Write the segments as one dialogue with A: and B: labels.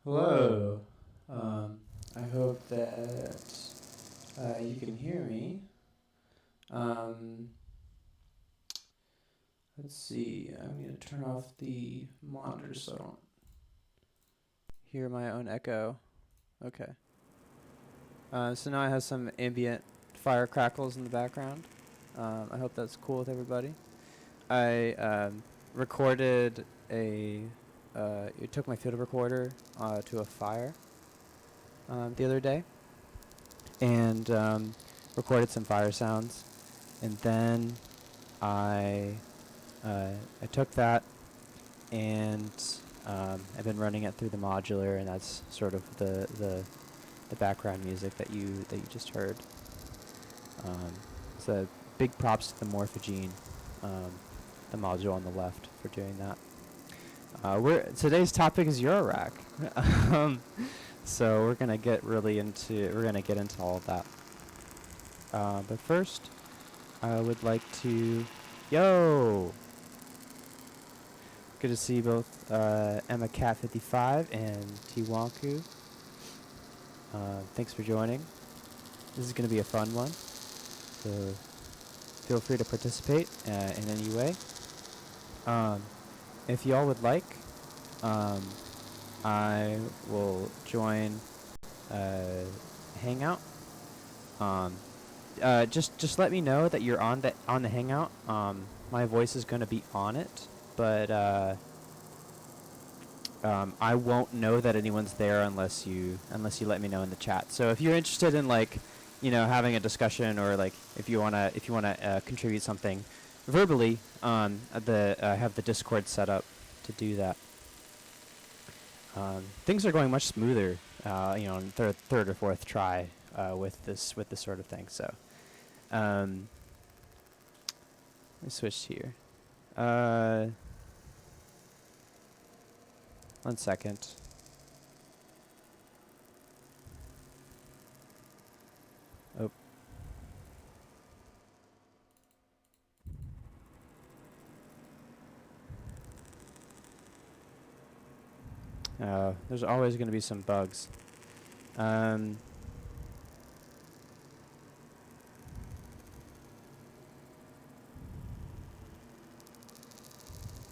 A: Hello. I hope that you can hear me. Um, let's see. I'm going to turn off the monitor so I don't hear my own echo. Okay. So now I have some ambient fire crackles in the background. I hope that's cool with everybody. I recorded it took my field recorder to a fire the other day, and recorded some fire sounds, and then I I took that and I've been running it through the modular, and that's sort of the background music that you just heard. So big props to the Morphogene, the module on the left, for doing that. Today's topic is Eurorack. So we're gonna get into all of that. But first, I would like to, good to see both Emma Cat 55 and T Wonku. Thanks for joining. This is gonna be a fun one, so feel free to participate in any way. If y'all would like, I will join Hangout. Just let me know that you're on the Hangout. My voice is gonna be on it, but I won't know that anyone's there unless you let me know in the chat. So if you're interested in having a discussion, or if you wanna contribute something verbally, I have the Discord set up to do that. Things are going much smoother, on third or fourth try with this sort of thing. So, let me switch here. 1 second. Oh. There's always going to be some bugs.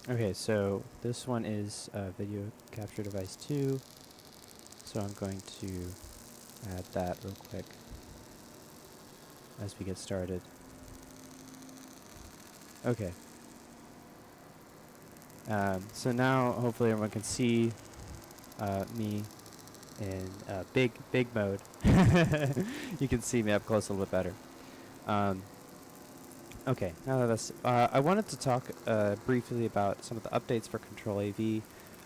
A: Okay, so this one is video capture device 2. So I'm going to add that real quick as we get started. Okay. So now hopefully everyone can see me in big mode. You can see me up close a little bit better. Okay, now that that's, I wanted to talk briefly about some of the updates for Control AV.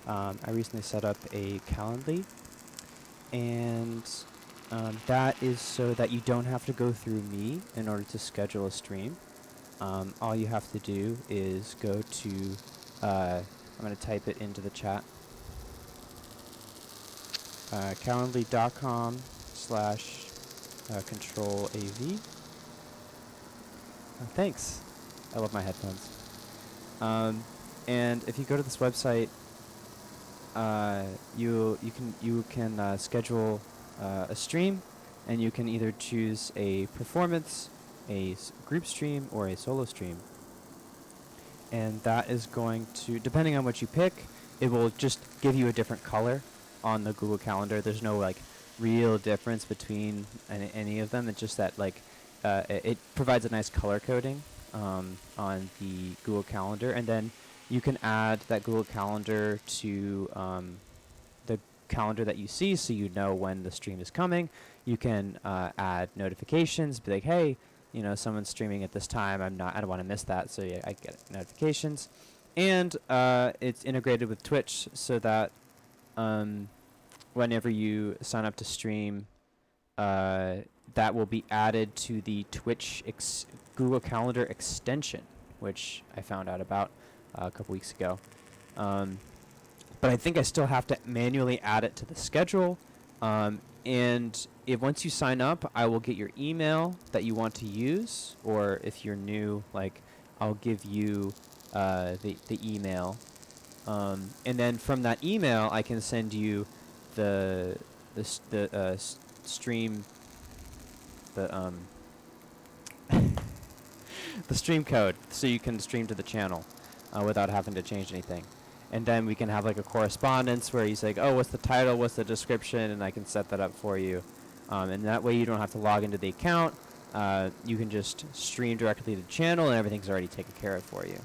A: I recently set up a Calendly, and that is so that you don't have to go through me in order to schedule a stream. All you have to do is go to, I'm going to type it into the chat, calendly.com/Control AV. Thanks. I love my headphones. And if you go to this website, you can schedule a stream, and you can either choose a performance, a group stream, or a solo stream. And that is going to, depending on what you pick, it will just give you a different color on the Google Calendar. There's no real difference between any of them. It's just that it provides a nice color coding on the Google Calendar, and then you can add that Google Calendar to the calendar that you see, so you know when the stream is coming. You can add notifications, be like, hey, someone's streaming at this time. I don't want to miss that, so yeah, I get notifications. And it's integrated with Twitch, so that whenever you sign up to stream, that will be added to the Twitch Google Calendar extension, which I found out about a couple weeks ago. But I think I still have to manually add it to the schedule. And once you sign up, I will get your email that you want to use, or if you're new, I'll give you the email. And then from that email, I can send you stream the the stream code, so you can stream to the channel without having to change anything. And then we can have like a correspondence where he's like, oh, what's the title, what's the description, and I can set that up for you. And that way you don't have to log into the account. You can just stream directly to the channel, and everything's already taken care of for you.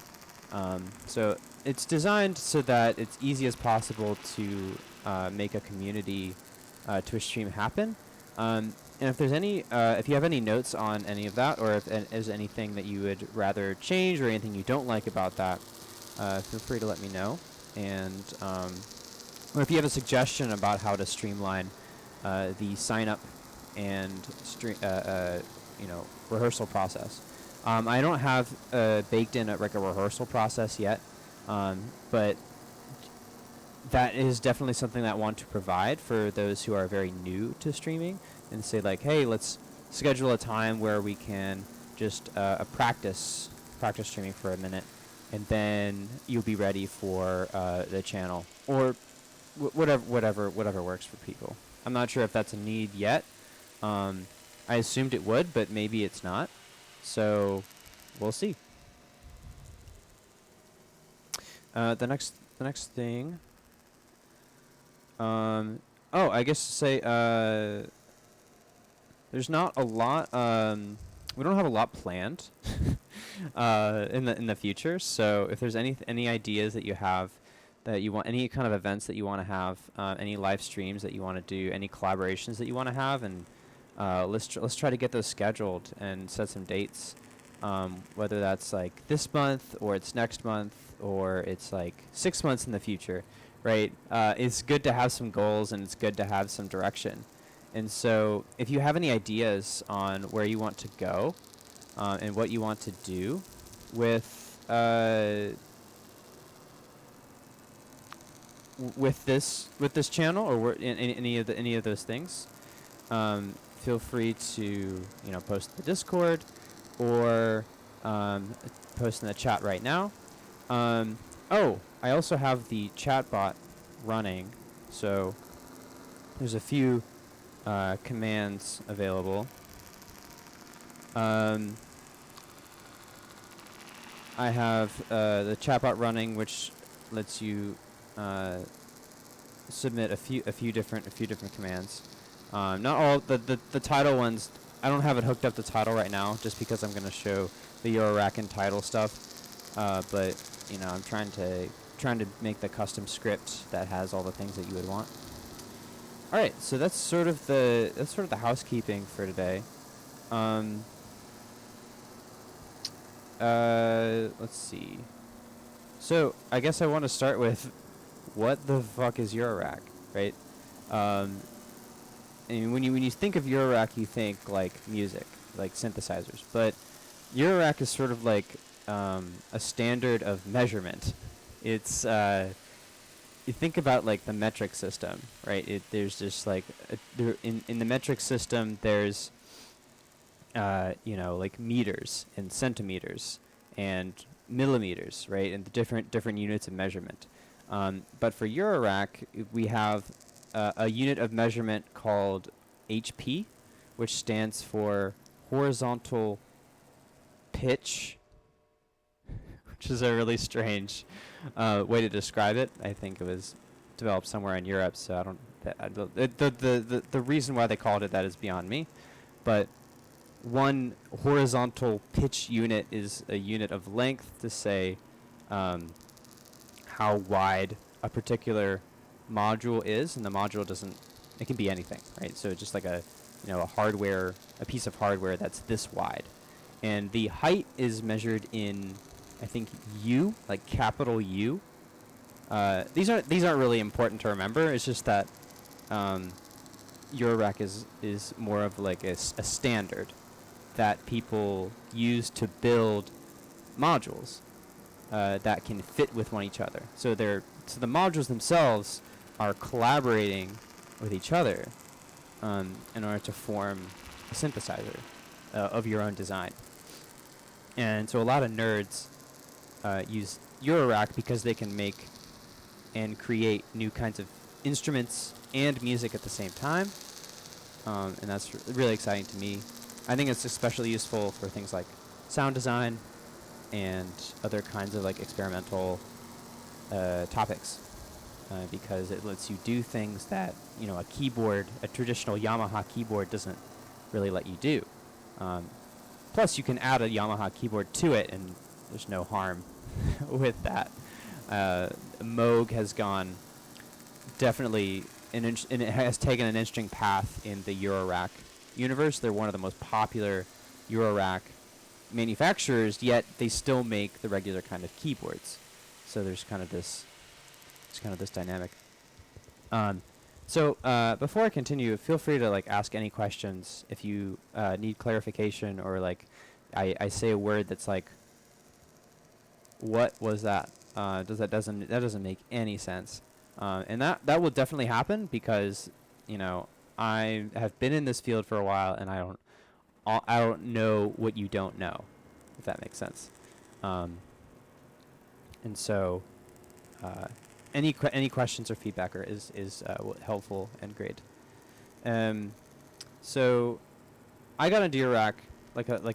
A: So it's designed so that it's easy as possible to make a community to a stream happen. And if there's any, if you have any notes on any of that, or if there's anything that you would rather change or anything you don't like about that, feel free to let me know. And or if you have a suggestion about how to streamline the sign up and rehearsal process. I don't have baked in like a rehearsal process yet, but that is definitely something that I want to provide for those who are very new to streaming, and say like, hey, let's schedule a time where we can just practice streaming for a minute, and then you'll be ready for the channel, or whatever works for people. I'm not sure if that's a need yet. I assumed it would, but maybe it's not. So we'll see. The next thing. I guess to say there's not a lot. We don't have a lot planned in the future. So if there's any ideas that you have, that you want, any kind of events that you want to have, any live streams that you want to do, any collaborations that you want to have, and let's try to get those scheduled and set some dates. Whether that's like this month, or it's next month, or it's like 6 months in the future, right? It's good to have some goals, and it's good to have some direction. And so if you have any ideas on where you want to go, and what you want to do with this channel, or in any of those things, feel free to post in the Discord, or post in the chat right now. Oh, I also have the chatbot running, so there's a few commands available. I have the chatbot running, which lets you submit a few different commands. Not all the title ones. I don't have it hooked up to title right now, just because I'm going to show the Eurorack and title stuff. But I'm trying to make the custom script that has all the things that you would want. All right, so that's sort of the housekeeping for today. Let's see. So I guess I want to start with, what the fuck is Eurorack, right? And when you think of Eurorack, you think like music, like synthesizers. But Eurorack is sort of like a standard of measurement. It's you think about like the metric system, right? There's just like in the metric system, there's like meters and centimeters and millimeters, right? And the different units of measurement. But for Eurorack, we have a unit of measurement called HP, which stands for horizontal pitch, which is a really strange way to describe it. I think it was developed somewhere in Europe, so I don't. The reason why they called it that is beyond me. But one horizontal pitch unit is a unit of length to say how wide a particular module is, and the module it can be anything, right? So just like a piece of hardware that's this wide, and the height is measured in, I think, U, like capital U. These aren't really important to remember. It's just that Eurorack is more of like a standard that people use to build modules that can fit with one each other. So the modules themselves are collaborating with each other in order to form a synthesizer of your own design. And so a lot of nerds use Eurorack because they can make and create new kinds of instruments and music at the same time, and that's really exciting to me. I think it's especially useful for things like sound design and other kinds of like experimental topics, because it lets you do things that a traditional Yamaha keyboard doesn't really let you do. Plus, you can add a Yamaha keyboard to it, and there's no harm with that. Moog has gone definitely, and it has taken an interesting path in the Eurorack universe. They're one of the most popular Eurorack manufacturers, yet they still make the regular kind of keyboards. So there's kind of this dynamic. So before I continue, feel free to like ask any questions if you need clarification, or like I say a word that's like, what was that? That doesn't make any sense. And that will definitely happen because I have been in this field for a while, and I don't know what you don't know, if that makes sense. And so any questions or feedback is helpful and great. So I got into Eurorack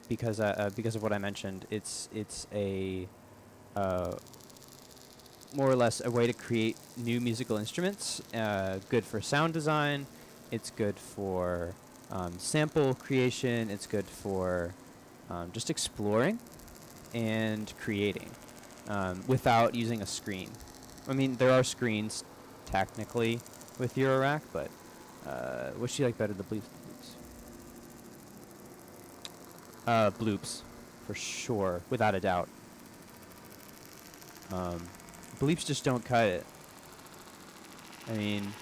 A: because of what I mentioned. It's a more or less a way to create new musical instruments. Good for sound design. It's good for sample creation. It's good for just exploring and creating without using a screen. I mean, there are screens technically with Eurorack, but which do you like better, the bloops? Bloops, for sure, without a doubt. Bleeps just don't cut it. I mean,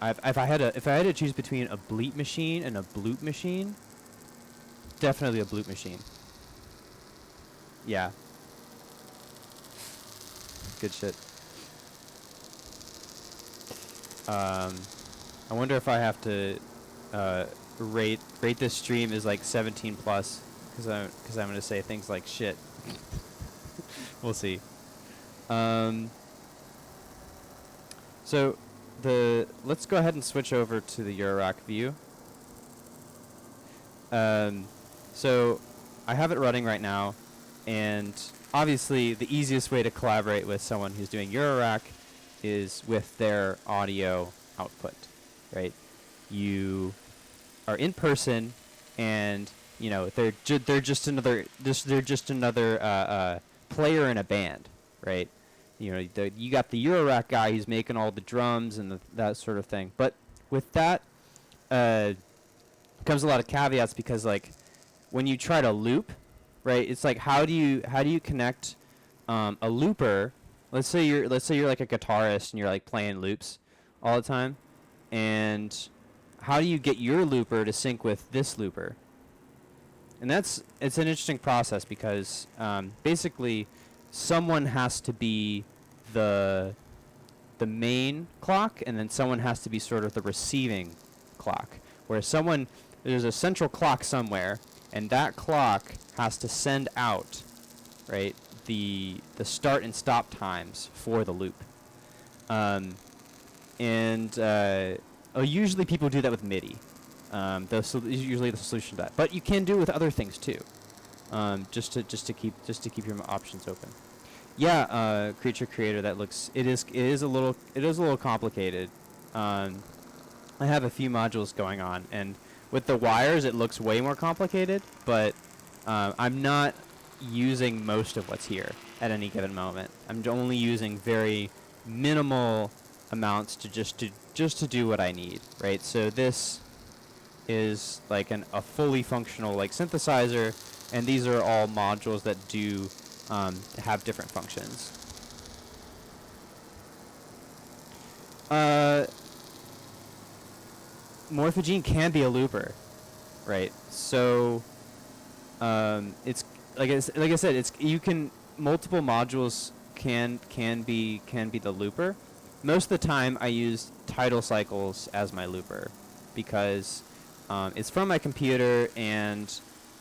A: if I had to choose between a bleep machine and a bloop machine, definitely a bloop machine. Yeah. Good shit. I wonder if I have to rate this stream as like 17 plus, because I'm gonna say things like shit. We'll see. So let's go ahead and switch over to the Eurorack view. So I have it running right now, and obviously the easiest way to collaborate with someone who's doing Eurorack is with their audio output, right? You are in person, and they're just another player in a band, right? You got the Eurorack guy who's making all the drums and that sort of thing. But with that comes a lot of caveats, because like when you try to loop, right? It's like how do you connect a looper? Let's say you're like a guitarist and you're like playing loops all the time, and how do you get your looper to sync with this looper? And it's an interesting process, because basically someone has to be the main clock, and then someone has to be sort of the receiving clock, where there's a central clock somewhere, and that clock has to send out, right, the start and stop times for the loop. Usually people do that with MIDI. Usually the solution to that, but you can do it with other things too, just to keep your options open. Yeah, creature creator. It is a little complicated. I have a few modules going on, and with the wires it looks way more complicated, but I'm not using most of what's here at any given moment. I'm only using very minimal amounts to just to do what I need, right? So this is like a fully functional like synthesizer, and these are all modules that do have different functions. Morphogene can be a looper, right? So it's like I said, multiple modules can be the looper. Most of the time I use tidal cycles as my looper, because it's from my computer and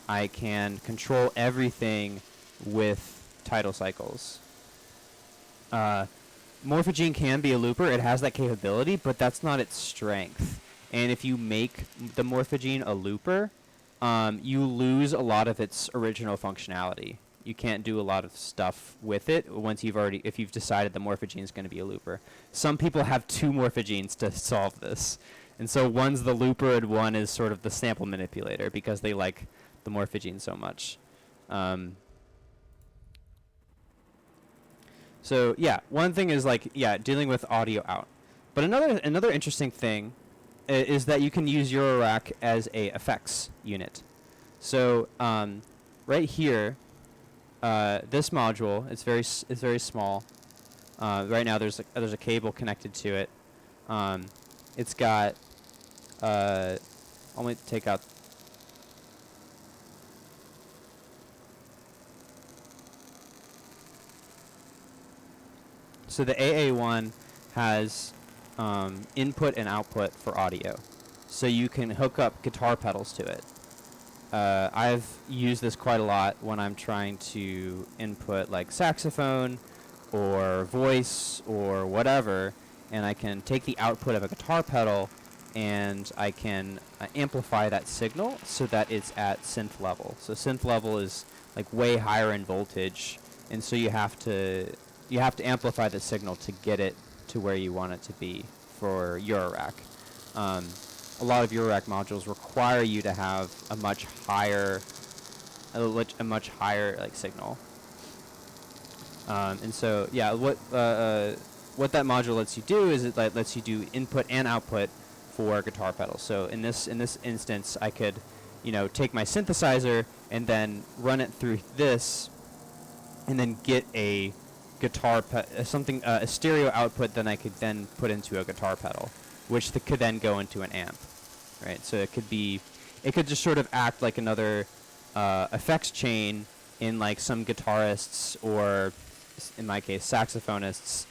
A: I can control everything with tidal cycles. Morphogene can be a looper. It has that capability, but that's not its strength. And if you make the Morphogene a looper, you lose a lot of its original functionality. You can't do a lot of stuff with it once if you've decided the Morphogene is going to be a looper. Some people have 2 Morphogenes to solve this. And so one's the looper and one is sort of the sample manipulator because they like the Morphogene so much. So yeah, one thing is like, yeah, dealing with audio out. But another interesting thing is that you can use Eurorack as a effects unit. So right here, this module, it's very small. Right now there's a cable connected to it. It's got let me take out. So the AA1 has input and output for audio. So you can hook up guitar pedals to it. I've used this quite a lot when I'm trying to input like saxophone or voice or whatever, and I can take the output of a guitar pedal and I can amplify that signal so that it's at synth level. So synth level is like way higher in voltage, and so you have to amplify the signal to get it to where you want it to be for Eurorack. A lot of Eurorack modules require you to have a much higher like signal. And so yeah, what that module lets you do is it lets you do input and output for guitar pedals. So in this instance, I could, take my synthesizer and then run it through this, and then get a guitar a stereo output that I could then put into a guitar pedal, which could then go into an amp, right? So it could just sort of act like another effects chain in like some guitarists, or in my case saxophonists,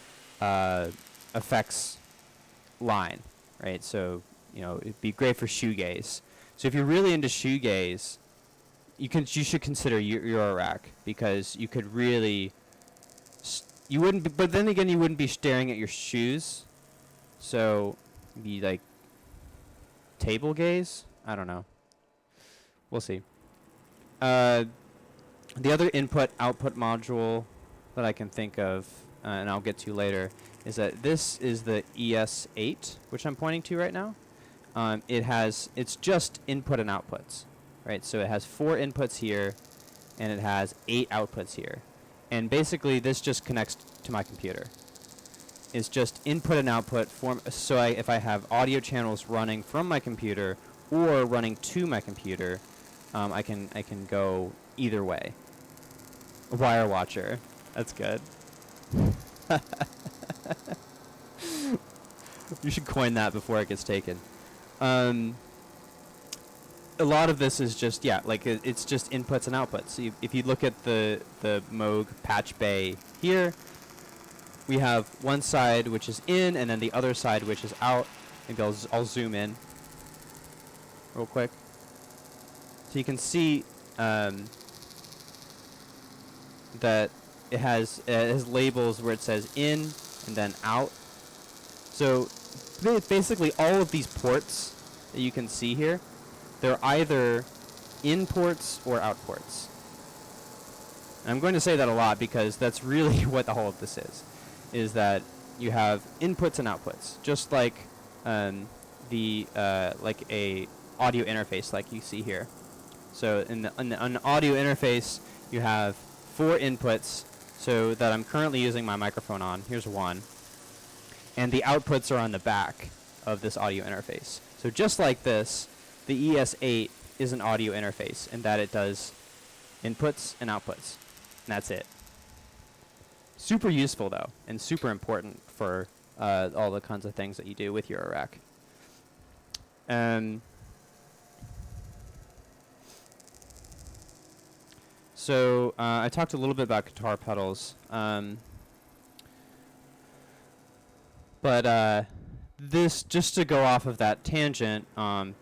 A: effects line, right? So it'd be great for shoegaze. So if you're really into shoegaze, you should consider Eurorack, because you could really you wouldn't be, but then again, you wouldn't be staring at your shoes, so be like table gaze. I don't know. We'll see. The other input output module that I can think of, and I'll get to later, is that this is the ES8, which I'm pointing to right now. It's just input and outputs, right? So it has 4 inputs here, and it has 8 outputs here. And basically, this just connects to my computer. It's just input and output form. So if I have audio channels running from my computer or running to my computer, I can go either way. Wire watcher, that's good. You should coin that before it gets taken. A lot of this is just, it's just inputs and outputs. So if you look at the Moog patch bay here, we have one side which is in, and then the other side which is out. Maybe I'll zoom in real quick. So you can see that it has labels where it says in and then out. So basically all of these ports that you can see here, they're either in ports or out ports. And I'm going to say that a lot because that's really what the whole of this is that you have inputs and outputs, just like like a audio interface like you see here. So in the audio interface, you have 4 inputs, so that I'm currently using my microphone on. Here's one. And the outputs are on the back of this audio interface. So just like this, the ES8 is an audio interface in that it does inputs and outputs. And that's it. Super useful, though, and super important for all the kinds of things that you do with Eurorack. So I talked a little bit about guitar pedals. But this, just to go off of that tangent,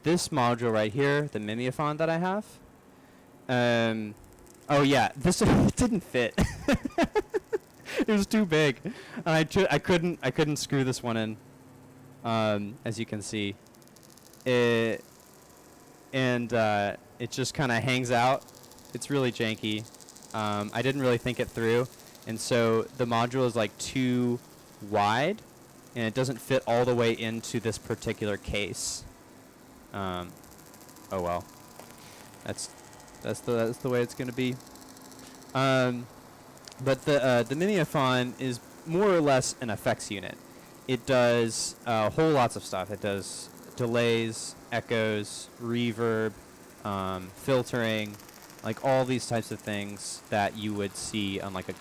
A: this module right here, the Mimeophone that I have, oh yeah, this didn't fit. It was too big. I couldn't screw this one in. As you can see, it it just kind of hangs out. It's really janky. I didn't really think it through, and so the module is like too wide, and it doesn't fit all the way into this particular case. Oh well, that's the way it's gonna be. But the Miniaphone is more or less an effects unit. It does whole lots of stuff. It does delays, echoes, reverb, filtering, like all these types of things that you would see on like a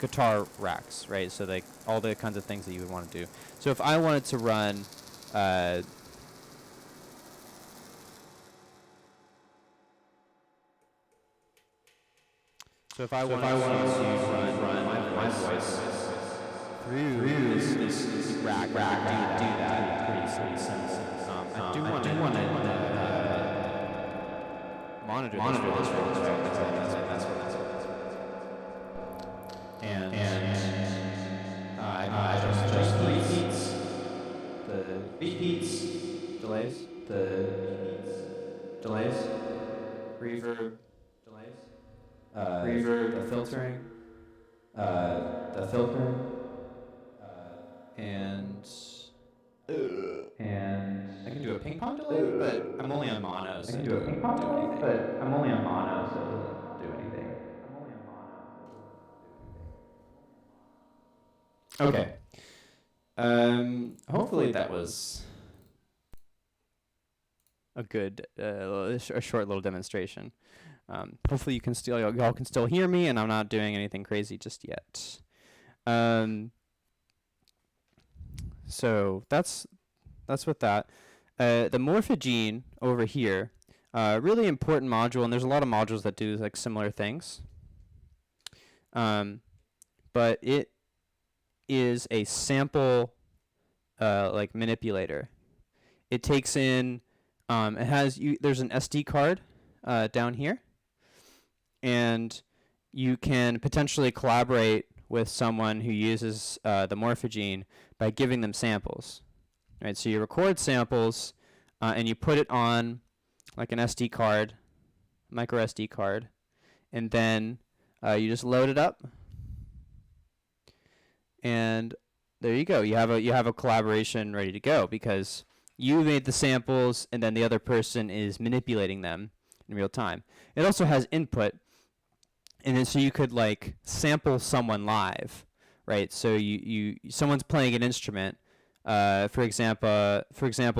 A: guitar racks, right? So like all the kinds of things that you would want to do. So if I wanted to run So if I wanted to run my voice through this rack, do that pretty simple. I do want to monitor this real quick. That's what. And I just repeats, the repeats, delays, reverb, reverb, the filtering, and I can do a ping pong delay, but I'm only on mono, so it doesn't do anything. Okay. Hopefully that was a good, a short little demonstration. Hopefully you can still, y'all can still hear me, and I'm not doing anything crazy just yet. So that's with that. The Morphogene over here, really important module, and there's a lot of modules that do like similar things. But it is a sample like manipulator. It takes in, it has there's an SD card down here, and you can potentially collaborate with someone who uses the Morphogene by giving them samples. Right, so you record samples and you put it on like an SD card, micro SD card, and then you just load it up, and there you go. You have a collaboration ready to go because you made the samples and then the other person is manipulating them in real time. It also has input, and then so you could like sample someone live, right? So someone's playing an instrument. For example,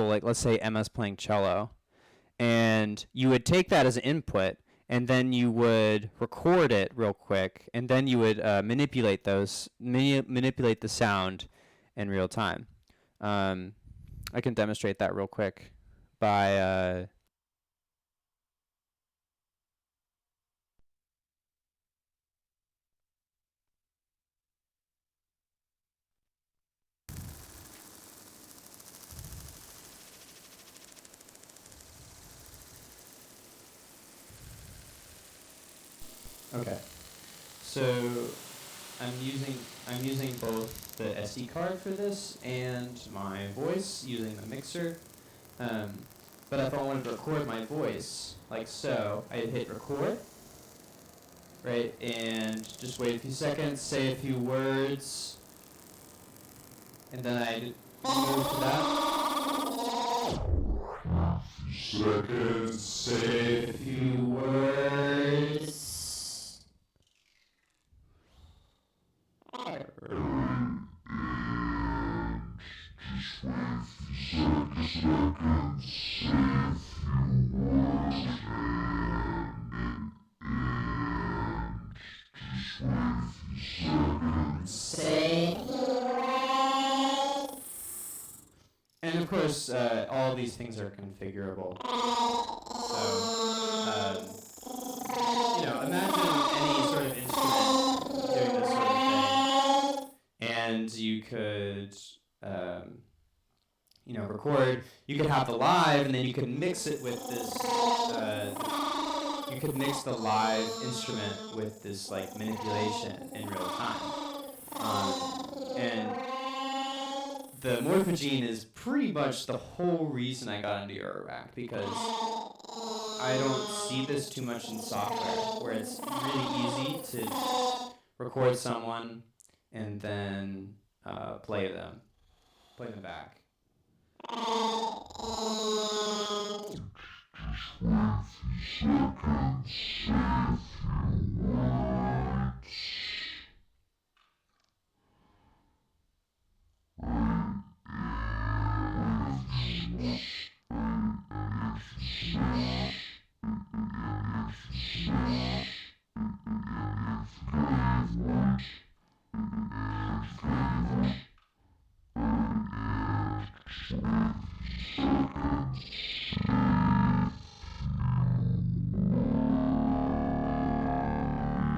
A: like let's say Emma's playing cello, and you would take that as an input, and then you would record it real quick, and then you would manipulate the sound in real time. I can demonstrate that real quick by okay. So I'm using both the SD card for this and my voice using the mixer. But if I wanted to record my voice like so, I'd hit record, right, and just wait a few seconds, say a few words, and then I'd move to that. Seconds, say a few words. And of course, all these things are configurable. So, imagine any sort of instrument doing this sort of thing, and you could, record. You could have the live, and then you could mix it with this you could mix the live instrument with this like manipulation in real time. And the morphogene is pretty much the whole reason I got into Eurorack, because I don't see this too much in software, where it's really easy to record someone and then play them back.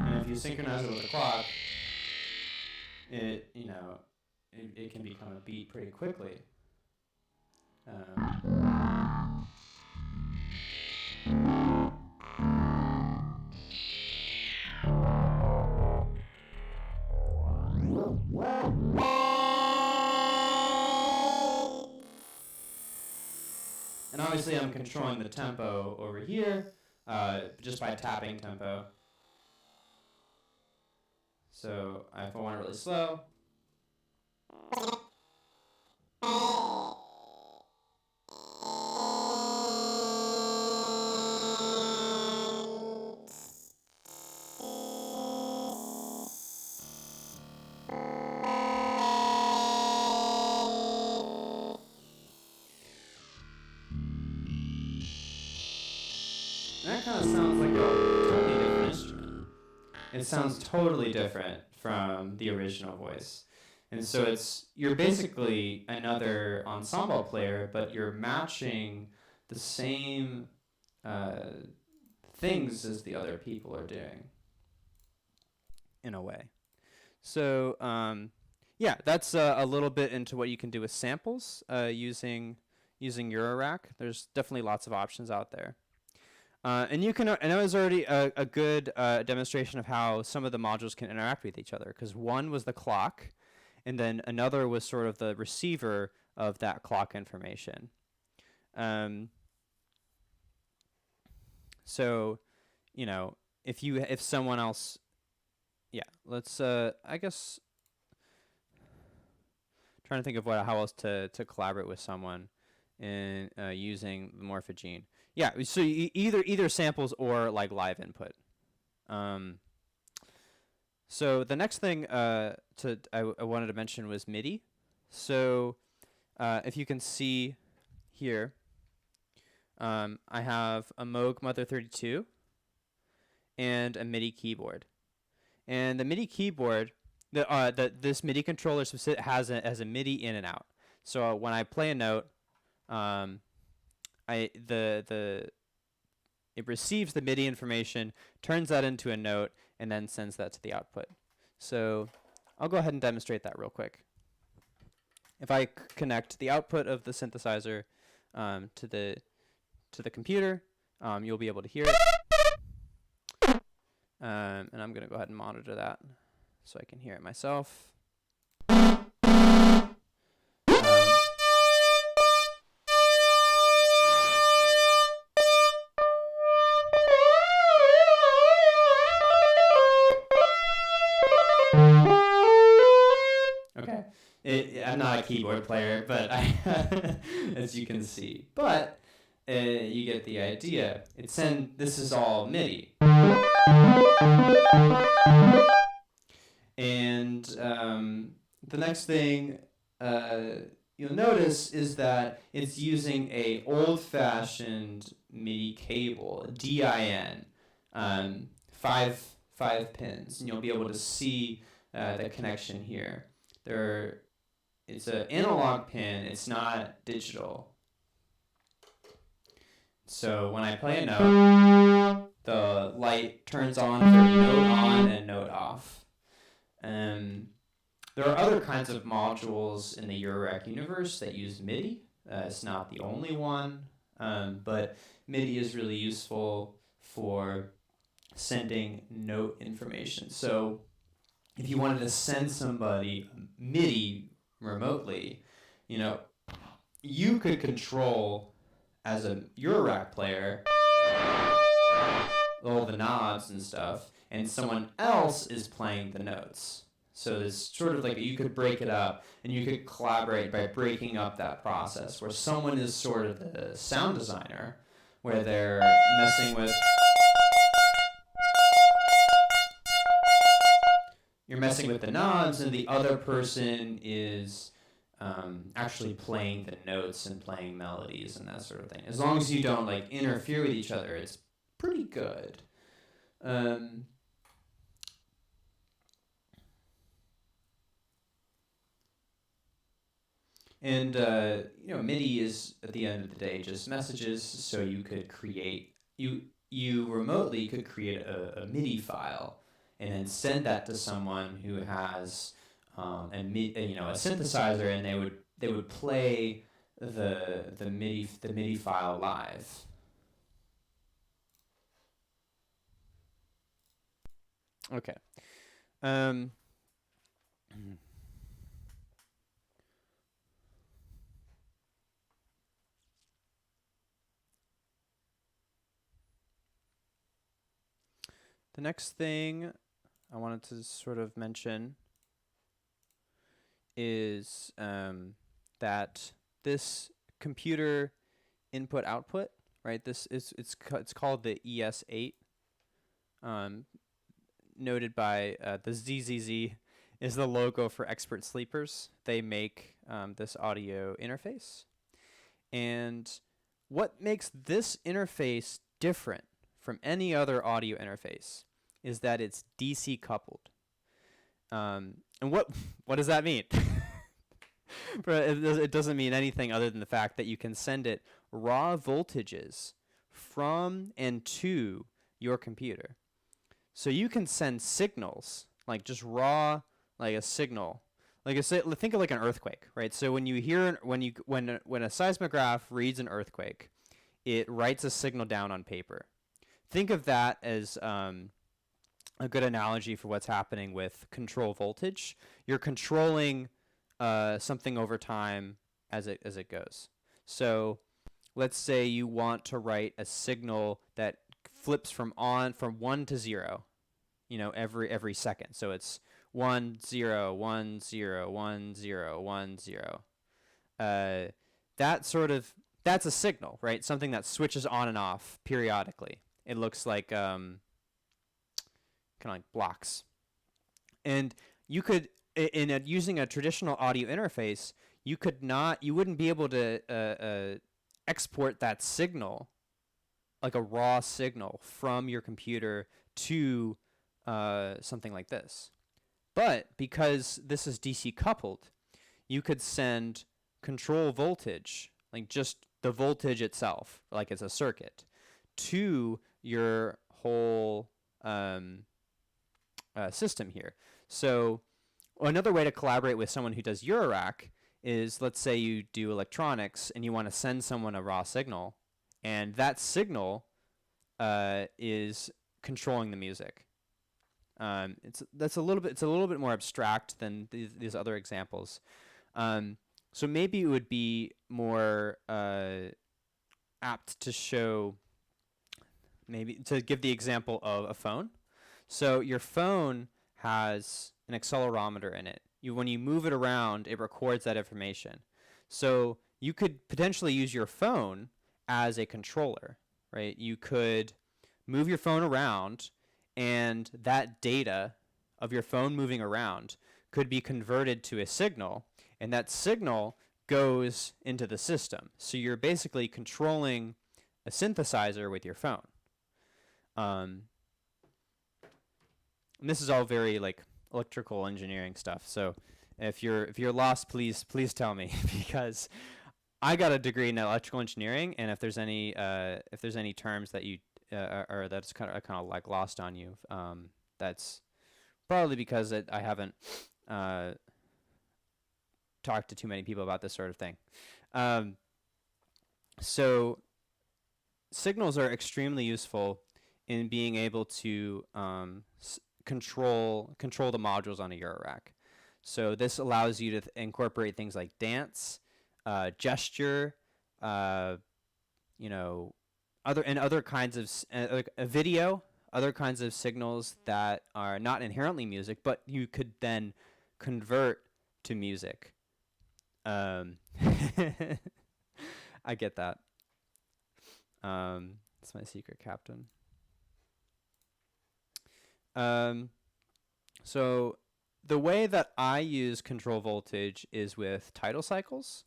A: And if you synchronize it with the clock, it can become a beat pretty quickly. And obviously I'm controlling the tempo over here just by tapping tempo. So if I want it really slow, that kind of sounds like a totally different instrument. It sounds totally different from the original voice. And so you're basically another ensemble player, but you're matching the same things as the other people are doing, in a way. So yeah, that's a little bit into what you can do with samples using Eurorack. There's definitely lots of options out there. And you can, and that was already a good demonstration of how some of the modules can interact with each other, because one was the clock, and then another was sort of the receiver of that clock information. So, if someone else, yeah, let's, I guess, trying to think of how else to collaborate with someone in using the morphogene. Yeah, so either samples or like live input. So the next thing I wanted to mention was MIDI. So if you can see here, I have a Moog Mother 32 and a MIDI keyboard. And the MIDI keyboard, this MIDI controller has a MIDI in and out. So when I play a note, it receives the MIDI information, turns that into a note, and then sends that to the output. So I'll go ahead and demonstrate that real quick. If I connect the output of the synthesizer to the computer, you'll be able to hear it. And I'm going to go ahead and monitor that so I can hear it myself. Okay. I'm not a keyboard player, but as you can see. But you get the idea. This is all MIDI. And the next thing you'll notice is that it's using a old-fashioned MIDI cable, a DIN, 5 pins, and you'll be able to see the connection here. It's an analog pin, it's not digital. So when I play a note, the light turns on for note on and note off. There are other kinds of modules in the Eurorack universe that use MIDI. It's not the only one, but MIDI is really useful for sending note information. So if you wanted to send somebody MIDI remotely, you know, you could control as a Eurorack player all the knobs and stuff, and someone else is playing the notes. So there's sort of like, you could break it up, and you could collaborate by breaking up that process, where someone is sort of the sound designer, where they're messing with, you're messing with the knobs, and the other person is actually playing the notes and playing melodies and that sort of thing. As long as you don't like interfere with each other, it's pretty good. And you know, MIDI is at the end of the day just messages. So you could create, you remotely could create a MIDI file and then send that to someone who has a synthesizer, and they would play the MIDI file live. Okay. The next thing I wanted to sort of mention is that this computer input output, right? This is it's called the ES8, noted by the ZZZ is the logo for Expert Sleepers. They make this audio interface, and what makes this interface different from any other audio interface is that it's DC coupled. And what does that mean? It doesn't mean anything other than the fact that you can send it raw voltages from and to your computer. So you can send signals, like just raw, like a signal. Like think of like an earthquake, right? So when you hear when a seismograph reads an earthquake, it writes a signal down on paper. Think of that as a good analogy for what's happening with control voltage. You're controlling something over time as it goes. So let's say you want to write a signal that flips from 1 to 0, you know, every second. So it's 1 0 1 0 1 0 1 0. That's a signal, right? Something that switches on and off periodically. It looks like kind of like blocks. And you could, using a traditional audio interface, you wouldn't be able to export that signal, like a raw signal, from your computer to something like this. But because this is DC coupled, you could send control voltage, like just the voltage itself, like it's a circuit, to your whole system here. So another way to collaborate with someone who does Eurorack is, let's say you do electronics and you want to send someone a raw signal, and that signal is controlling the music. It's a little bit more abstract than these other examples. So maybe it would be more apt to show, maybe to give the example of a phone. So your phone has an accelerometer in it. When you move it around, it records that information. So you could potentially use your phone as a controller, right? You could move your phone around, and that data of your phone moving around could be converted to a signal, and that signal goes into the system. So you're basically controlling a synthesizer with your phone. And this is all very like electrical engineering stuff. So if you're lost, please tell me, because I got a degree in electrical engineering, and if there's any terms that you or that's kind of like lost on you, that's probably because I haven't talked to too many people about this sort of thing. So signals are extremely useful in being able to control the modules on a Eurorack. So this allows you to incorporate things like dance, gesture, you know, other kinds of like a video, other kinds of signals that are not inherently music, but you could then convert to music. I get that. It's my secret captain. So the way that I use control voltage is with tidal cycles.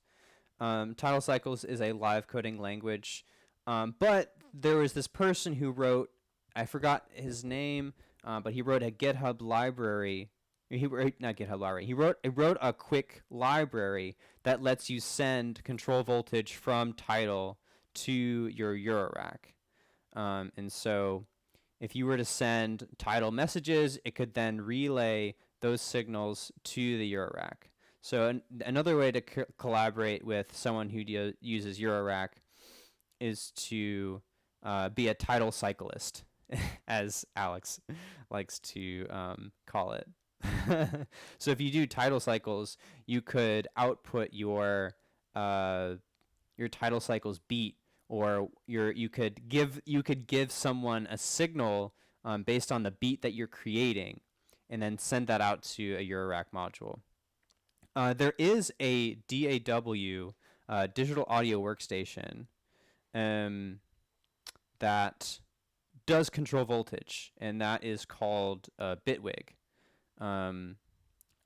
A: Tidal cycles is a live coding language, but there was this person who wrote, I forgot his name, but he wrote a GitHub library. He wrote not GitHub library. He wrote a quick library that lets you send control voltage from Tidal to your Eurorack. And so if you were to send Tidal messages, it could then relay those signals to the Eurorack. So another way to collaborate with someone who uses Eurorack is to be a tidal cyclist, as Alex likes to call it. So if you do tidal cycles, you could output your tidal cycles beat, or you could give someone a signal based on the beat that you're creating, and then send that out to a Eurorack module. There is a DAW, digital audio workstation, that does control voltage, and that is called Bitwig. I'm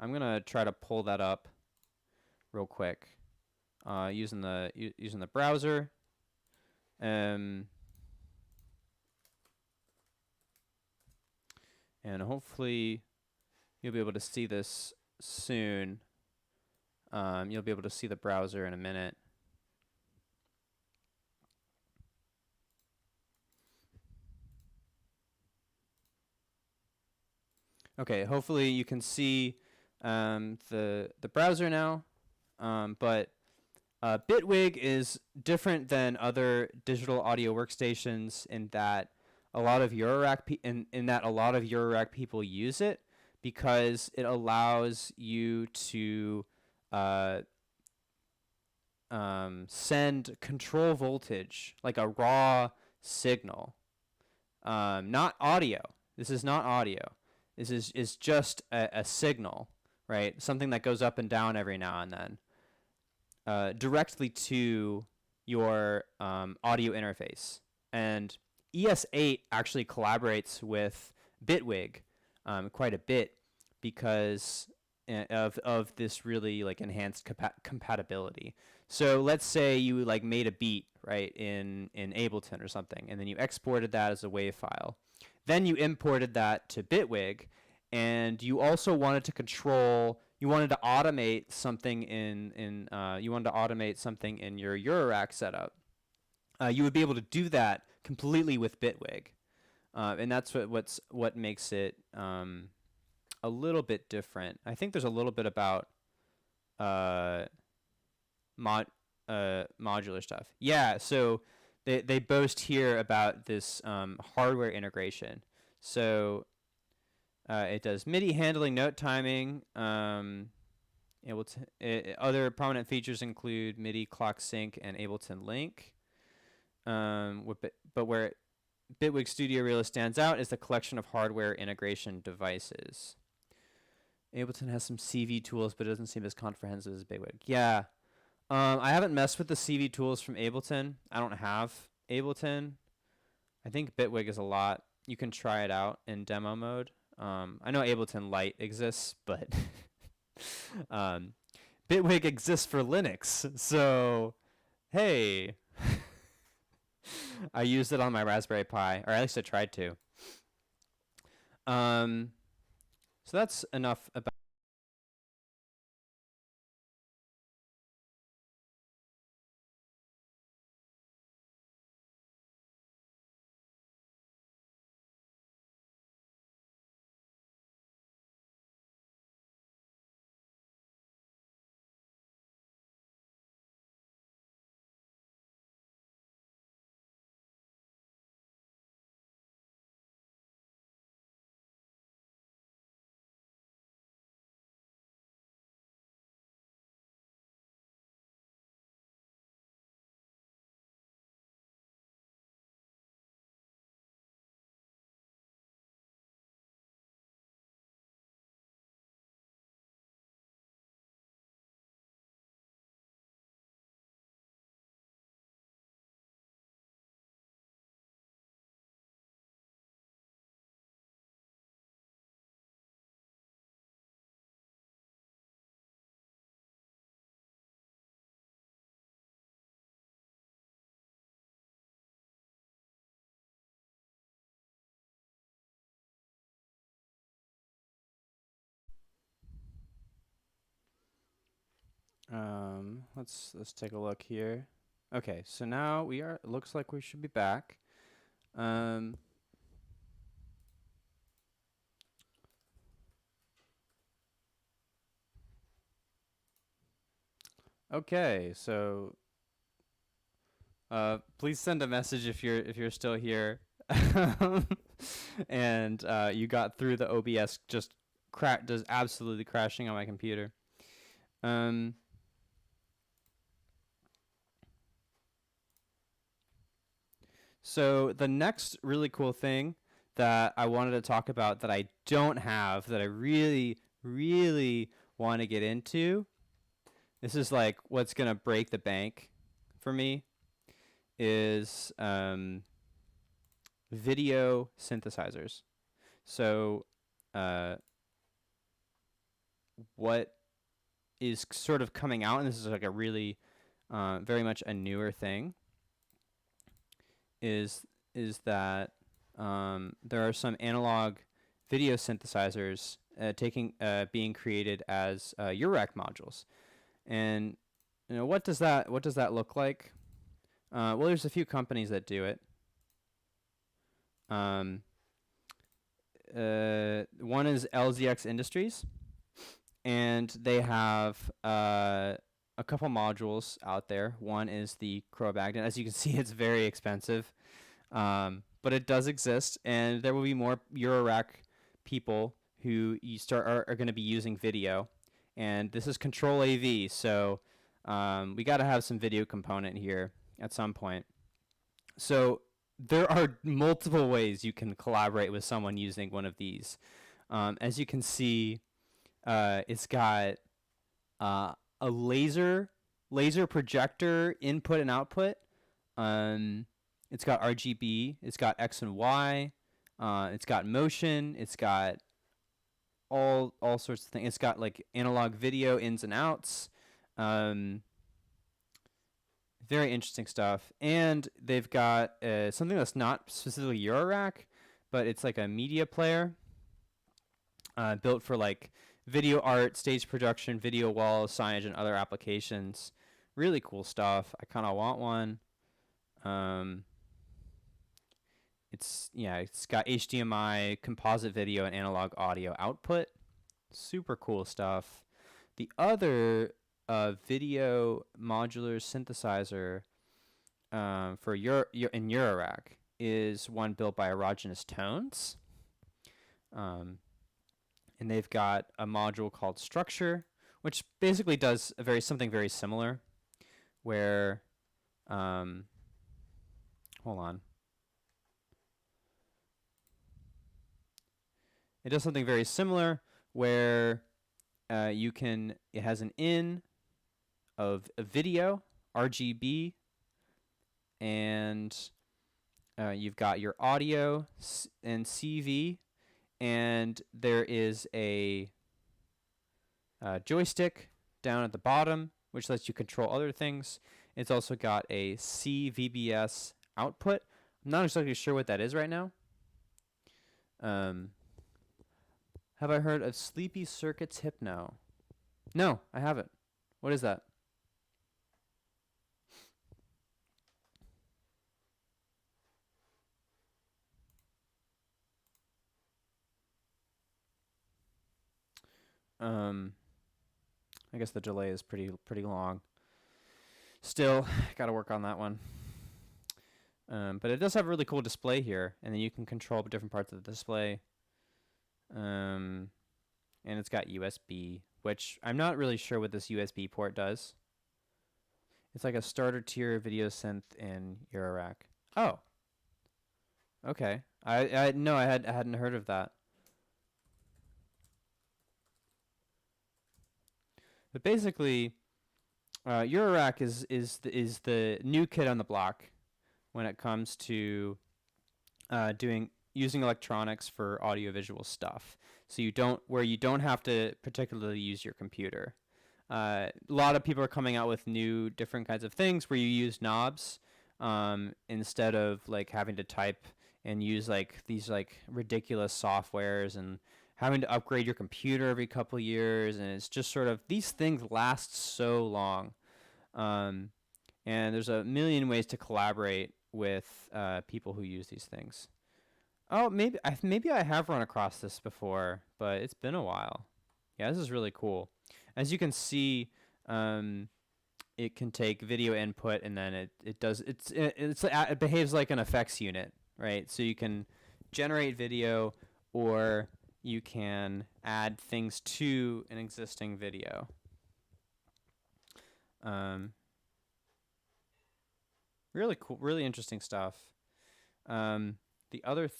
A: gonna try to pull that up real quick using the browser. And hopefully you'll be able to see this soon. You'll be able to see the browser in a minute. Okay, hopefully you can see the browser now, but Bitwig is different than other digital audio workstations in that a lot of Eurorack people use it because it allows you to send control voltage, like a raw signal, not audio. This is not audio. This is just a signal, right? Something that goes up and down every now and then, directly to your audio interface. And ES8 actually collaborates with Bitwig quite a bit because of this really like enhanced compatibility. So let's say you like made a beat, right, in Ableton or something, and then you exported that as a WAV file. Then you imported that to Bitwig, and you also wanted to automate something in your Eurorack setup. You would be able to do that completely with Bitwig, and that's what makes it a little bit different. I think there's a little bit about modular stuff. Yeah, so they boast here about this hardware integration. So it does MIDI handling, note timing. Other prominent features include MIDI clock sync and Ableton Link. But where Bitwig Studio really stands out is the collection of hardware integration devices. Ableton has some CV tools, but it doesn't seem as comprehensive as Bitwig. Yeah. I haven't messed with the CV tools from Ableton. I don't have Ableton. I think Bitwig is a lot. You can try it out in demo mode. I know Ableton Lite exists, but Bitwig exists for Linux. So, hey, I used it on my Raspberry Pi, or at least I tried to. So that's enough about Let's take a look here. Okay, so now it looks like we should be back. Um, okay, so please send a message if you're still here, and you got through the OBS just does absolutely crashing on my computer. Um, so the next really cool thing that I wanted to talk about that I don't have that I really really want to get into. This is like what's gonna break the bank for me is video synthesizers. So, what is sort of coming out, and this is like a really, very much a newer thing, is that there are some analog video synthesizers being created as Eurorack modules, and what does that look like? Well, there's a few companies that do it. Um, one is LZX Industries, and they have a couple modules out there. One is the Crow Baghdad. As you can see, it's very expensive, but it does exist, and there will be more Eurorack people who are going to be using video, and this is Control AV, so we got to have some video component here at some point. So there are multiple ways you can collaborate with someone using one of these. As you can see, it's got a laser projector input and output. It's got RGB. It's got X and Y. It's got motion. It's got all sorts of things. It's got like analog video ins and outs. Very interesting stuff. And they've got something that's not specifically Eurorack, but it's like a media player built for like video art, stage production, video walls, signage, and other applications. Really cool stuff. I kind of want one. It's got HDMI, composite video, and analog audio output. Super cool stuff. The other video modular synthesizer for in Eurorack is one built by Erogenous Tones. And they've got a module called Structure, which basically does something very similar, where, hold on. It does something very similar where it has an in of a video, RGB, and you've got your audio and CV, and there is a joystick down at the bottom, which lets you control other things. It's also got a CVBS output. I'm not exactly sure what that is right now. Have I heard of Sleepy Circuits Hypno? No, I haven't. What is that? I guess the delay is pretty long. Still, got to work on that one. But it does have a really cool display here, and then you can control different parts of the display. And it's got USB, which I'm not really sure what this USB port does. It's like a starter tier video synth in Eurorack. Oh. Okay. I hadn't heard of that. But basically, Eurorack is the new kid on the block when it comes to using electronics for audiovisual stuff. So you don't have to particularly use your computer. A lot of people are coming out with new different kinds of things where you use knobs instead of like having to type and use like these like ridiculous softwares and having to upgrade your computer every couple years, and it's just sort of these things last so long. Um, and there's a million ways to collaborate with people who use these things. Oh, maybe I have run across this before, but it's been a while. Yeah, this is really cool. As you can see, um, it can take video input and then it behaves like an effects unit, right? So you can generate video, or you can add things to an existing video. Really cool, really interesting stuff. The other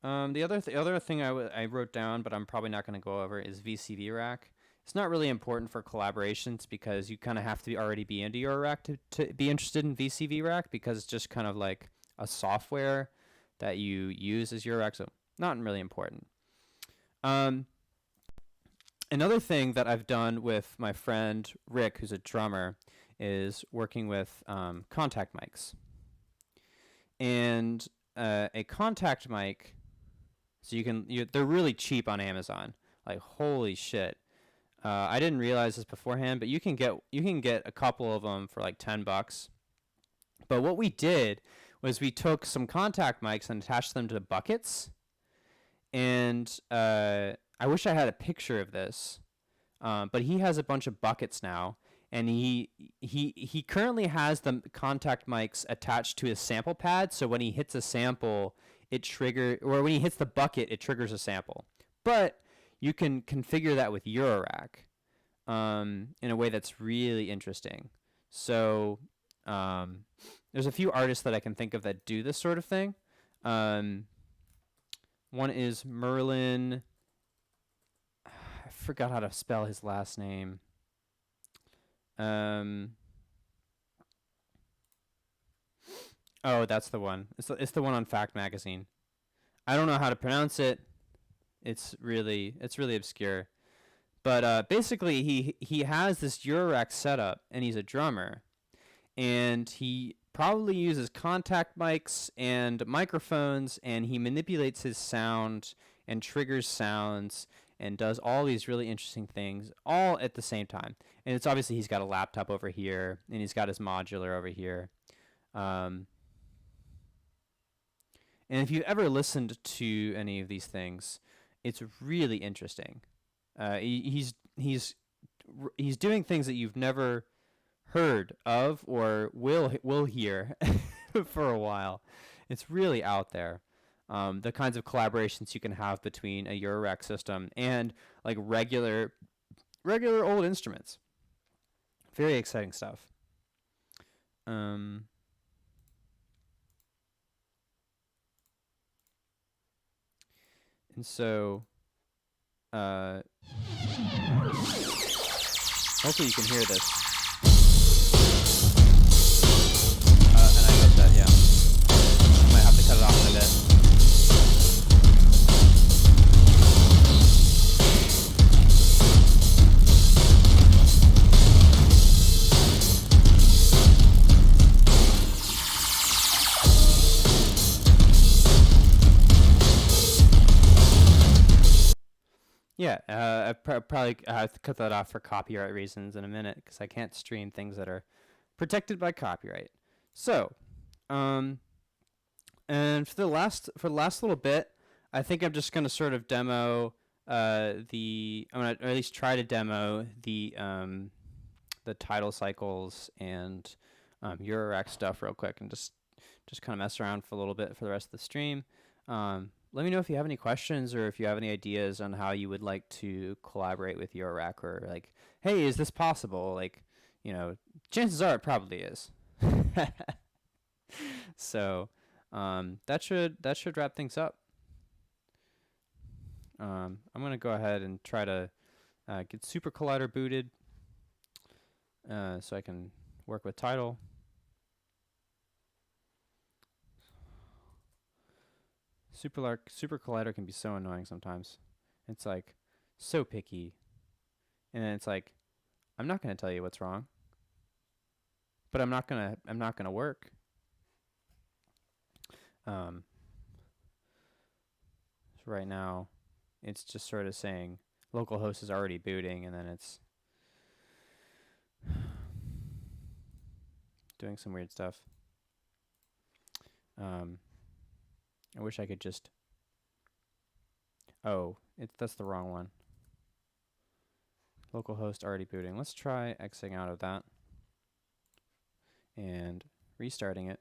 A: the other thing I wrote down, but I'm probably not going to go over, is VCV Rack. It's not really important for collaborations because you kind of have to already be into Eurorack to be interested in VCV Rack, because it's just kind of like a software that you use as Eurorack, so not really important. Another thing that I've done with my friend Rick, who's a drummer, is working with contact mics. And a contact mic, so they're really cheap on Amazon. Like, holy shit. I didn't realize this beforehand, but you can get a couple of them for like $10. But what we did was we took some contact mics and attached them to buckets. And I wish I had a picture of this, but he has a bunch of buckets now, and he currently has the contact mics attached to his sample pad. So when he hits a sample, or when he hits the bucket, it triggers a sample. But you can configure that with Eurorack in a way that's really interesting. So there's a few artists that I can think of that do this sort of thing. One is Merlin. I forgot how to spell his last name. Oh, that's the one. It's the one on Fact Magazine. I don't know how to pronounce it. It's really obscure. But basically, he has this Eurorack setup, and he's a drummer, and he probably uses contact mics and microphones, and he manipulates his sound and triggers sounds and does all these really interesting things all at the same time. And it's obviously, he's got a laptop over here, and he's got his modular over here. And if you've ever listened to any of these things, it's really interesting. He's doing things that you've never heard of or will hear for a while. It's really out there. The kinds of collaborations you can have between a Eurorack system and like regular old instruments. Very exciting stuff. And so hopefully you can hear this. And I hope that, yeah. I might have to cut it off in a bit. Yeah, I probably have to cut that off for copyright reasons in a minute, because I can't stream things that are protected by copyright. So, and for the last little bit, I think I'm just gonna sort of demo or at least try to demo the title cycles and Eurorack stuff real quick, and just kind of mess around for a little bit for the rest of the stream. Let me know if you have any questions, or if you have any ideas on how you would like to collaborate with Eurorack, or like, hey, is this possible? Like, chances are it probably is. So that should wrap things up. I'm gonna go ahead and try to get Super Collider booted so I can work with Tidal. Super Collider can be so annoying sometimes. It's like so picky, and then it's like, I'm not gonna tell you what's wrong, but I'm not gonna work. right now, it's just sort of saying localhost is already booting, and then it's doing some weird stuff. I wish I could just... Oh, that's the wrong one. Localhost already booting. Let's try Xing out of that and restarting it.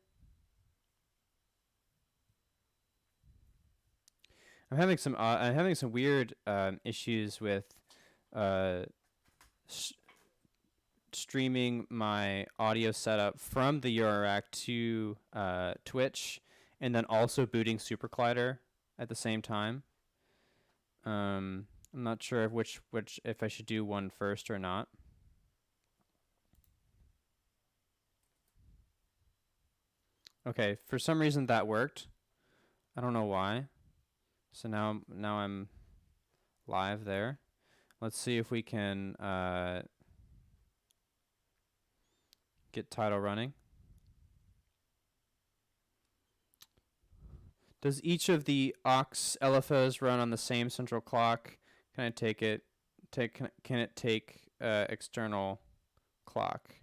A: I'm having some weird issues with streaming my audio setup from the Eurorack to Twitch, and then also booting Super Collider at the same time. I'm not sure if I should do one first or not. Okay, for some reason that worked. I don't know why. So now I'm live there. Let's see if we can get Tidal running. Does each of the aux LFOs run on the same central clock? Can I take it? Can it take external clock?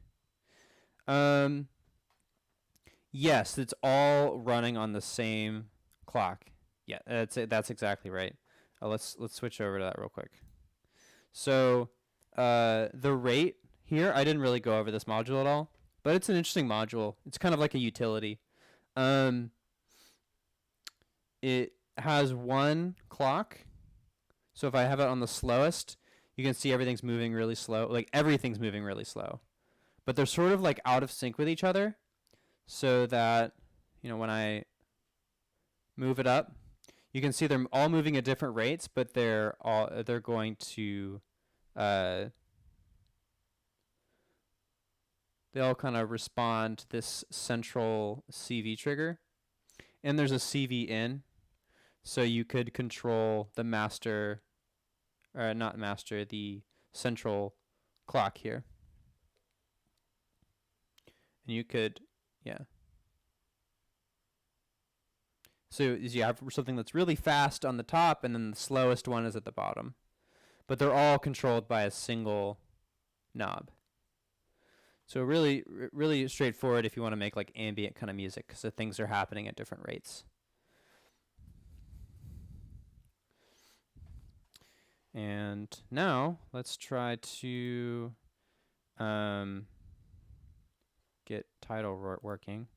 A: Yes, it's all running on the same clock. Yeah, that's exactly right. Let's switch over to that real quick. So the rate here, I didn't really go over this module at all, but it's an interesting module. It's kind of like a utility. It has one clock. So if I have it on the slowest, you can see everything's moving really slow. Like everything's moving really slow. But they're sort of like out of sync with each other, so that, you know, when I move it up, you can see they're all moving at different rates, but they're going to they all kind of respond to this central CV trigger. And there's a CV in, so you could control the master, or not master, the central clock here. And you could, yeah. So you have something that's really fast on the top, and then the slowest one is at the bottom. But they're all controlled by a single knob. So really straightforward if you want to make like ambient kind of music, because the things are happening at different rates. And now let's try to get Tidal working.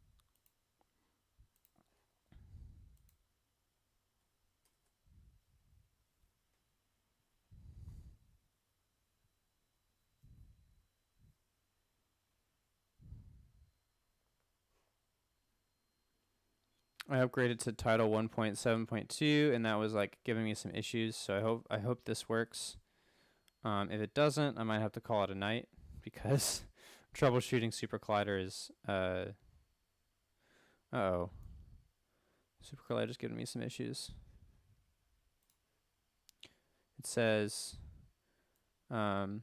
A: I upgraded to Tidal 1.7.2, and that was like giving me some issues. So I hope this works. If it doesn't, I might have to call it a night, because troubleshooting Super Collider is uh-oh. Super Collider is giving me some issues. It says hopefully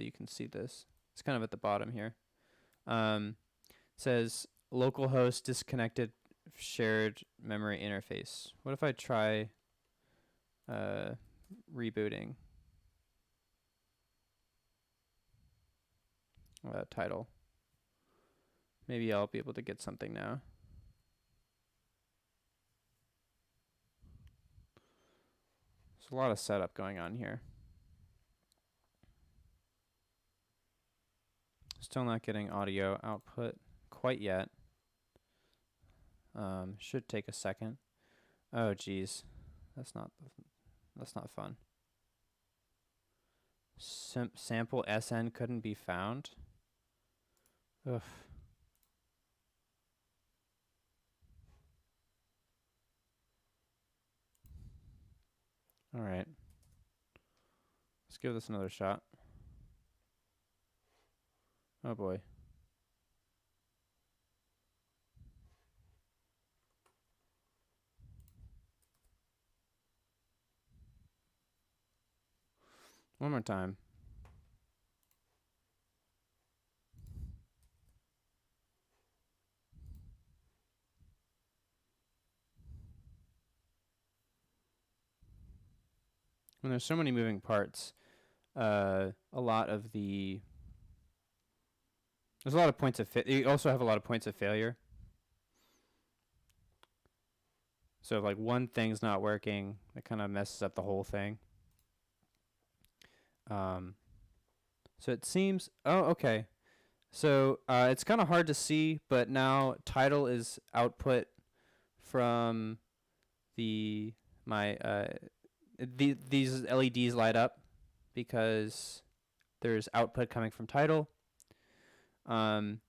A: you can see this. It's kind of at the bottom here. It says localhost disconnected shared memory interface. What if I try rebooting Tidal? Maybe I'll be able to get something now. There's a lot of setup going on here. Still not getting audio output quite yet. Should take a second. Oh geez, that's not fun. Sample SN couldn't be found. Ugh. All right. Let's give this another shot. Oh boy. One more time. when there's so many moving parts, there's a lot of points of you also have a lot of points of failure. So if like one thing's not working, it kind of messes up the whole thing. So it seems, okay. So it's kind of hard to see, but now title is output from these LEDs light up because there's output coming from title. And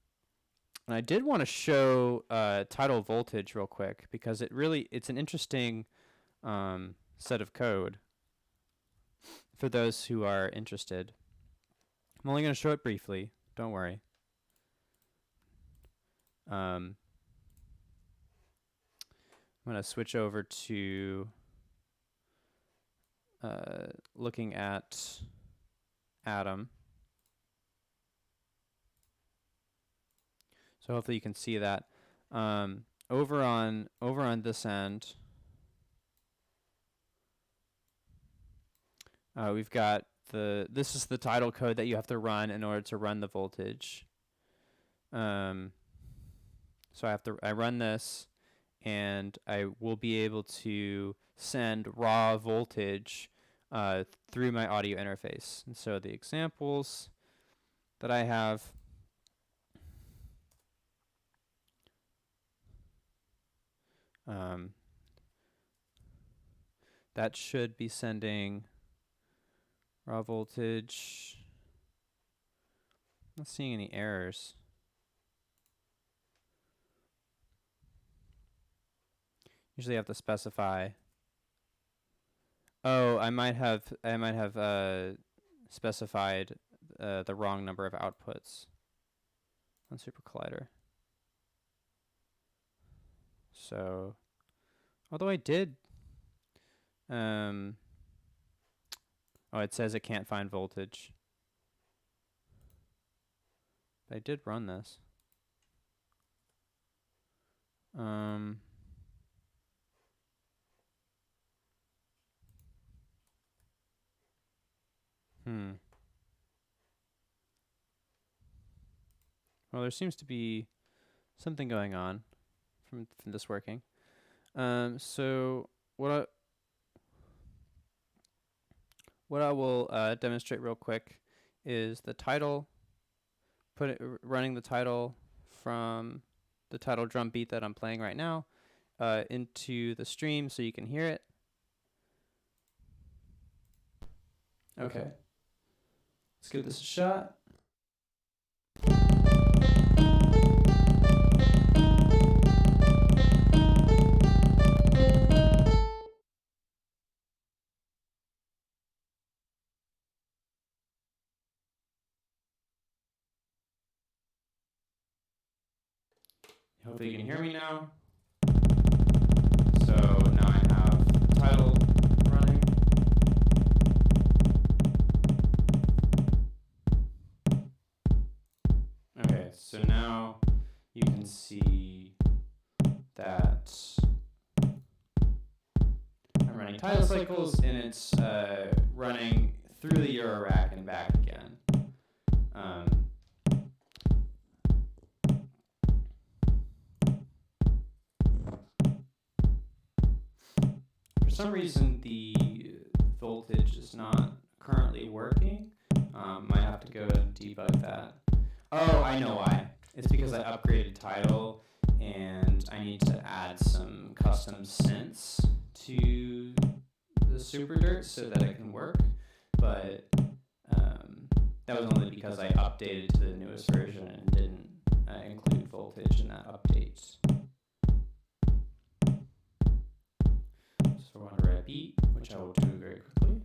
A: I did want to show title voltage real quick because it's an interesting set of code for those who are interested. I'm only going to show it briefly. Don't worry. I'm going to switch over to looking at Atom. So hopefully you can see that. Over on this end, we've got this is the title code that you have to run in order to run the voltage. So I run this, and I will be able to send raw voltage through my audio interface. And so the examples that I have, that should be sending raw voltage. Not seeing any errors. Usually I have to specify. Oh, I might have specified the wrong number of outputs on Super Collider. So, although I did, it says it can't find voltage. But I did run this. Well, there seems to be something going on from this working. So what I will demonstrate real quick is the title. Running the title from the title drum beat that I'm playing right now into the stream so you can hear it. Okay. Let's give this a shot. Hopefully you can hear me now. So now I have the title running. Okay, so now you can see that I'm running title cycles, and it's running through the Eurorack and back again. For some reason, the voltage is not currently working. Might have to go and debug that. Oh, I know why. It's because I upgraded title, and I need to add some custom synths to the Super Dirt so that it can work. But that was only because I updated to the newest version and didn't include voltage in that update. So we're on a red beat, which I will do very quickly.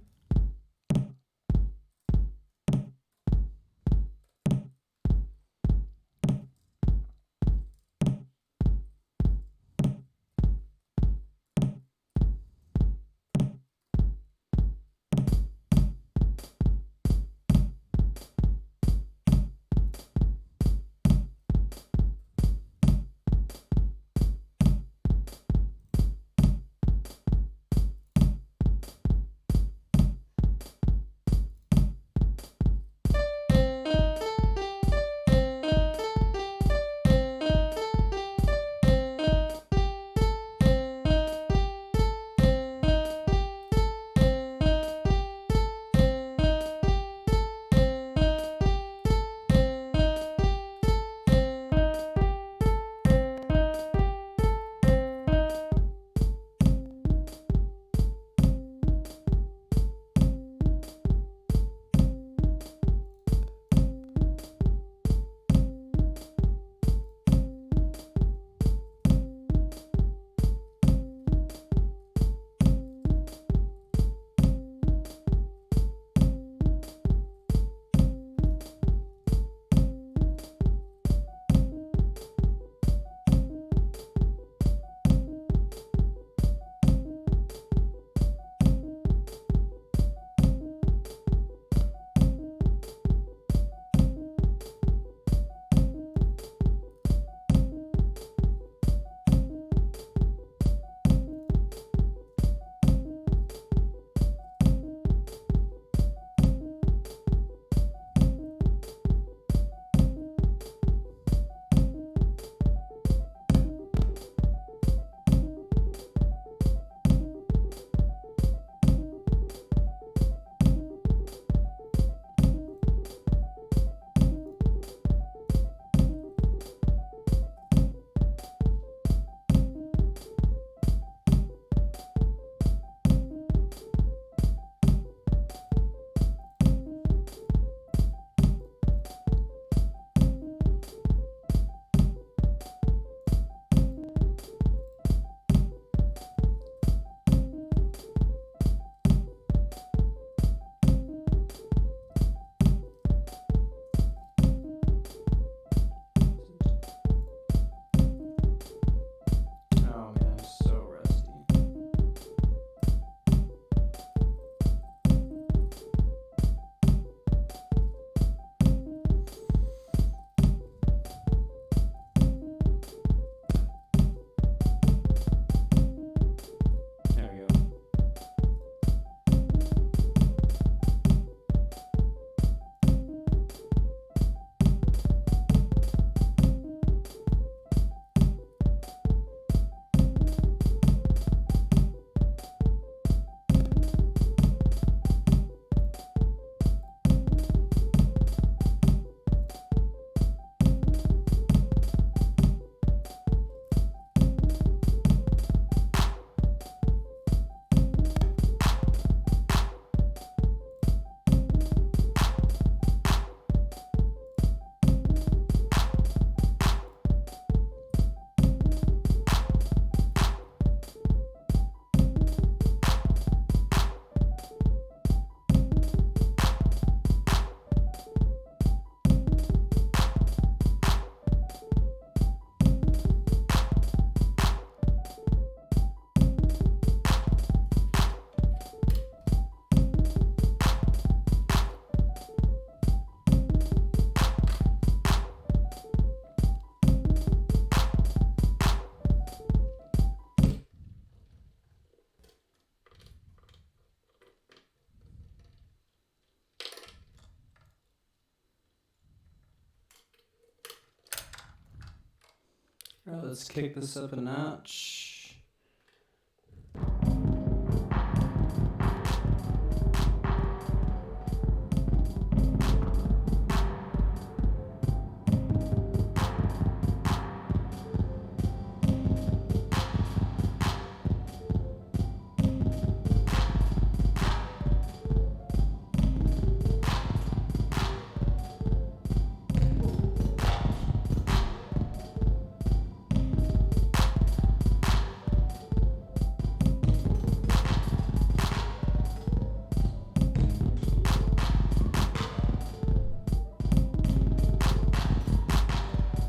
B: let's kick this up a notch.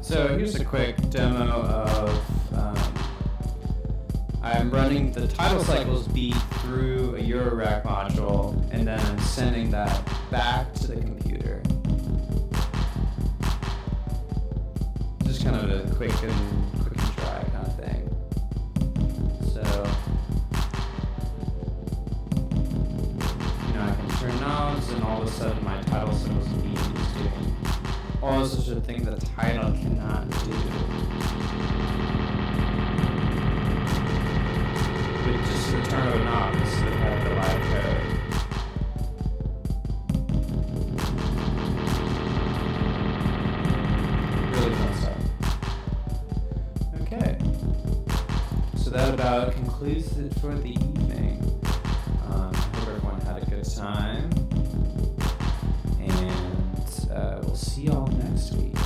B: So here's a quick demo of, I'm running the title cycles beat through a Eurorack module, and then I'm sending that back to the computer. Just kind of a quick and dry kind of thing. So, I can turn knobs, and all of a sudden my title cycles beat is doing all sorts of things that title cannot do. With just the turn of a knob instead of having the live code. Really fun stuff. Okay. So that about concludes it for the evening. I hope everyone had a good time. And we'll see y'all next week.